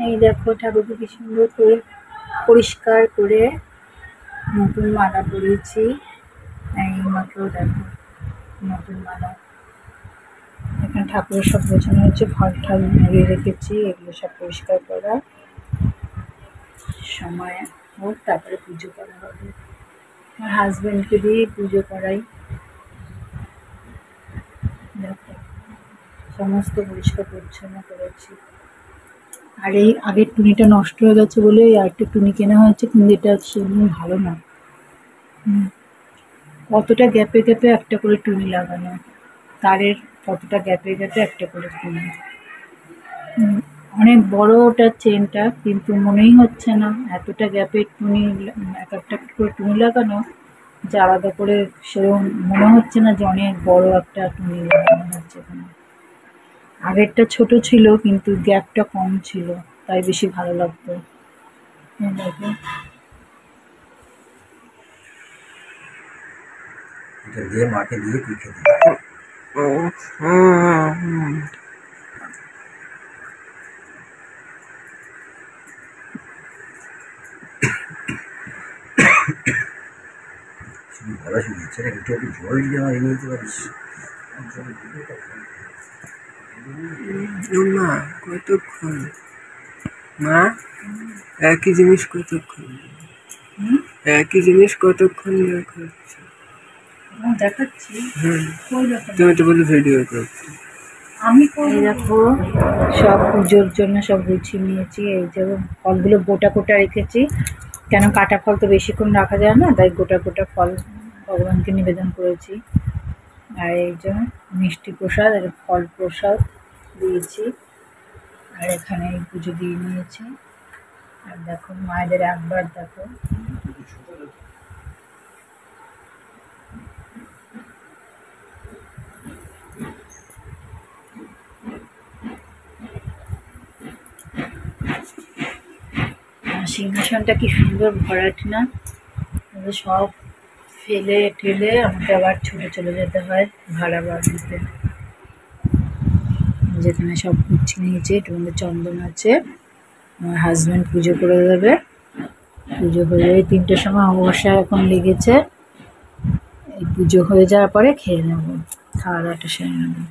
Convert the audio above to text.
এই দেখো ঠাকুরকে কি সুন্দর করে পরিষ্কার করে নতুন মালা পরিয়েছি। এই মাকেও দেখো নতুন মালা। এখানে ঠাকুরের সব গোছানো হচ্ছে, ফল ঠাল লাগিয়ে রেখেছি, এগুলো সব পরিষ্কার করা। সময় হোক তারপরে পুজো করা হবে। আমার হাজবেন্ডকে দিয়ে পুজো করাই। দেখো সমস্ত পরিষ্কার পরিচ্ছন্ন করেছি। আর এই আগের টুনিটা নষ্ট হয়ে গেছে বলে আর একটা টুনি কেনা হয়েছে, কিন্তু এটা সেরকম ভালো না। কতটা গ্যাপে গ্যাপে একটা করে টুনি লাগানো, তারের কতটা গ্যাপে গ্যাপে একটা করে টুনি। অনেক বড় ওটা চেনটা, কিন্তু মনেই হচ্ছে না এতটা গ্যাপে টুনি, এক একটা করে টুনি লাগানো যে আলাদা করে সেরকম মনে হচ্ছে না যে অনেক বড় একটা টুনি লাগানো হচ্ছে এখানে। আগেরটা ছোট ছিল কিন্তু গ্যাপটা কম ছিল, তাই বেশি ভালো লাগতো। দেখো এটা দিয়ে মাকে দিয়ে তুই খেতে শুধু গলা শুকিয়েছে না, একটু জল দিয়ে আমার এনে দিতে পারিস। মা কতক্ষণ, মা একই জিনিস কতক্ষণ, একই জিনিস কতক্ষণ দেখাচ্ছে? দেখাচ্ছি। তুমি তো বলে ভিডিও করছো। আমি দেখো সব পুজোর জন্য সব গুছিয়ে নিয়েছি। এই যে ফলগুলো গোটা গোটা রেখেছি, কেন কাটা ফল তো বেশিক্ষণ রাখা যায় না, তাই গোটা গোটা ফল ভগবানকে নিবেদন করেছি। আর এই যে মিষ্টি প্রসাদ আর ফল প্রসাদ দিয়েছি, আর এখানে এই পুজো দিয়ে নিয়েছি। আর দেখো মায়েদের একবার দেখো সিংহাসনটা কি সুন্দর ভরাট না, সব ফেলে ঠেলে আমাকে আবার ছুটে চলে যেতে হয় ভাড়া বাড়িতে, যেখানে সব গুছিয়ে নিয়েছে। একটু চন্দন আছে, আমার হাজব্যান্ড পুজো করে দেবে। পুজো হয়ে যাবে 3টের সময়, অমাবস্যা এখন লেগেছে। এই পুজো হয়ে যাওয়ার পরে খেয়ে নেবো, খাওয়া দাওয়াটা সেরে নেবো।